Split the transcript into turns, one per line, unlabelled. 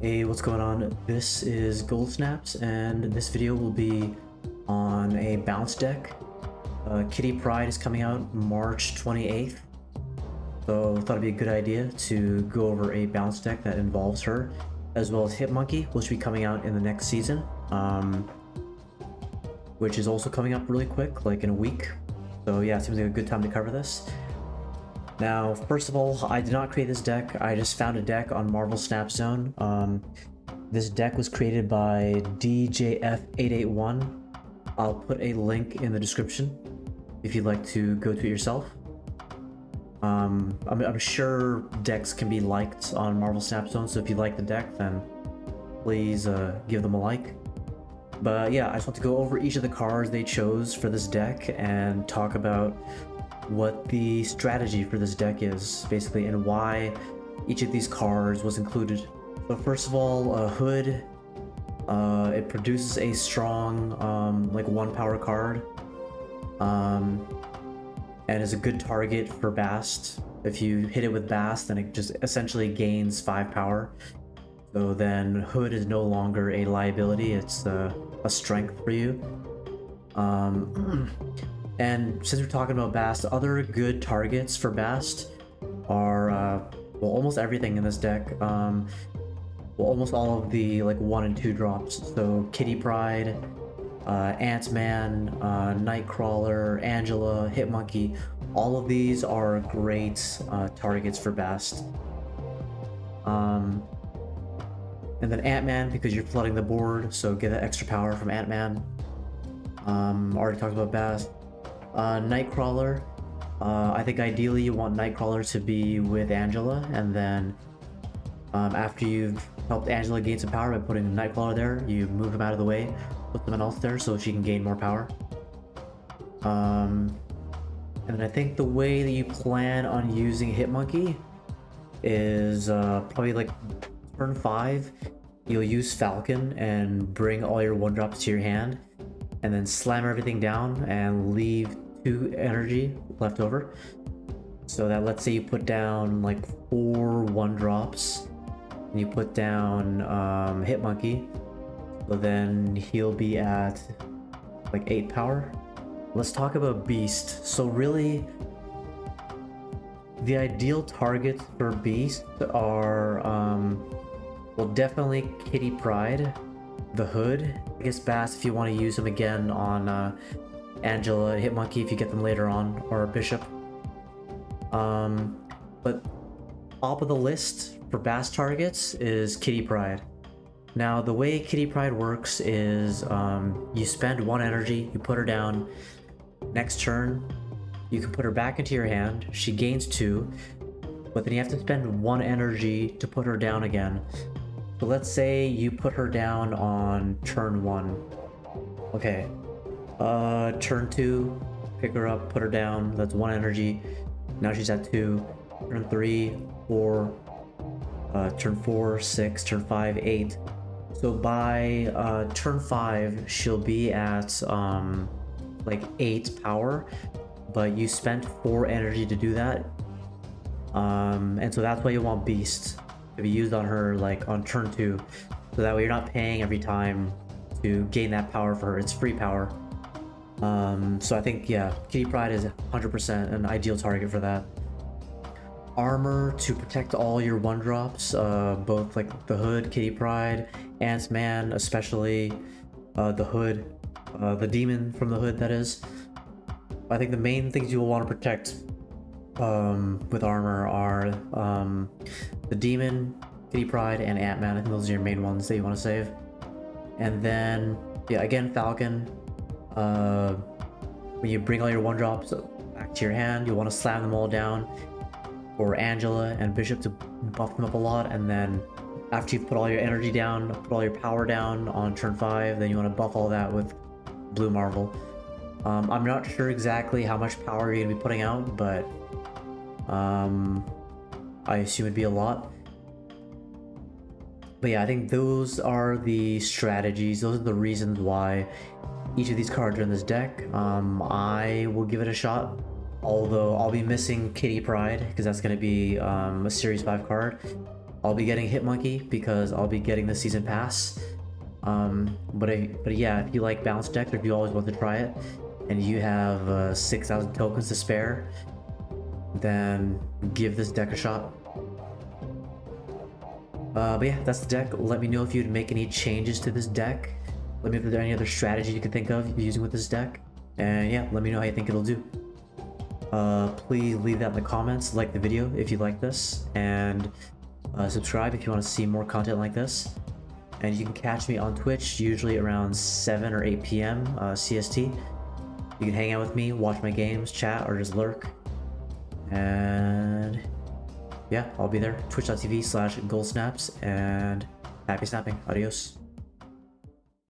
Hey, what's going on? This is Gold Snaps, and this video will be on a bounce deck. Kitty Pryde is coming out March 28th, so I thought it'd be a good idea to go over a bounce deck that involves her, as well as Hitmonkey, which will be coming out in the next season, which is also coming up really quick, like in a week. So yeah, it seems like a good time to cover this. Now, first of all, I did not create this deck. I just found a deck on Marvel Snap Zone. This deck was created by DJF881. I'll put a link in the description if you'd like to go to it yourself. I'm sure decks can be liked on Marvel Snap Zone, so if you like the deck, then please give them a like. But yeah, I just want to go over each of the cards they chose for this deck and talk about what the strategy for this deck is, basically, and why each of these cards was included. So first of all, Hood. It produces a strong, like 1 power card, and is a good target for Bast. If you hit it with Bast, then it just essentially gains 5 power. So then Hood is no longer a liability, it's a strength for you. And since we're talking about Bast, other good targets for Bast are, well, almost everything in this deck. Well, almost all of the, like, 1 and 2 drops. So Kitty Pryde, Ant-Man, Nightcrawler, Angela, Hitmonkey, all of these are great targets for Bast. And then Ant-Man, because you're flooding the board, so get that extra power from Ant-Man. Already talked about Bast. Nightcrawler, I think ideally you want Nightcrawler to be with Angela, and then after you've helped Angela gain some power by putting Nightcrawler there, you move him out of the way, put someone else there so she can gain more power. And then I think the way that you plan on using Hitmonkey is probably like turn 5, you'll use Falcon and bring all your 1-drops to your hand, and then slam everything down and leave 2 energy left over. So that, let's say you put down like 4 1-drops, and you put down Hitmonkey, so then he'll be at like 8 power. Let's talk about Beast. So really, the ideal targets for Beast are, well, definitely Kitty Pryde, the Hood, I guess Bast if you want to use him again on Angela, Hitmonkey if you get them later on, or Bishop. But top of the list for Bast targets is Kitty Pryde. Now, the way Kitty Pryde works is you spend 1 energy, you put her down. Next turn, you can put her back into your hand. She gains 2, but then you have to spend 1 energy to put her down again. So let's say you put her down on turn 1. Okay. Turn 2, pick her up, put her down. That's 1 energy. Now she's at 2. Turn 3, 4. Turn 4, 6. Turn 5, 8. So by turn 5, she'll be at like 8 power, but you spent 4 energy to do that. And so that's why you want Beast to be used on her, like on turn 2, so that way you're not paying every time to gain that power for her. It's free power. So I think, yeah, Kitty Pryde is 100% an ideal target for that. Armor to protect all your 1-drops, both like the Hood, Kitty Pryde, Ant-Man, especially the Hood, the demon from the Hood, that is. I think the main things you will want to protect with armor are the demon, Kitty Pryde, and Ant-Man. I think those are your main ones that you want to save. And then, yeah, again, Falcon. When you bring all your 1-drops back to your hand, you want to slam them all down for Angela and Bishop to buff them up a lot. And then after you've put all your energy down, put all your power down on turn 5, then you want to buff all that with Blue Marvel. I'm not sure exactly how much power you're going to be putting out, but I assume it'd be a lot. But yeah, I think those are the strategies, those are the reasons why each of these cards are in this deck. I will give it a shot, although I'll be missing Kitty Pryde, because that's going to be a Series 5 card. I'll be getting Hitmonkey because I'll be getting the season pass. But yeah, if you like balanced deck, or if you always want to try it, and you have 6,000 tokens to spare, then give this deck a shot. But yeah, that's the deck. Let me know if you'd make any changes to this deck. Let me know if there are any other strategies you can think of using with this deck. And yeah, let me know how you think it'll do. Please leave that in the comments, like the video if you like this, and subscribe if you want to see more content like this. And you can catch me on Twitch, usually around 7 or 8 p.m. CST. You can hang out with me, watch my games, chat, or just lurk. And yeah, I'll be there. Twitch.tv/goldsnaps, and happy snapping. Adios.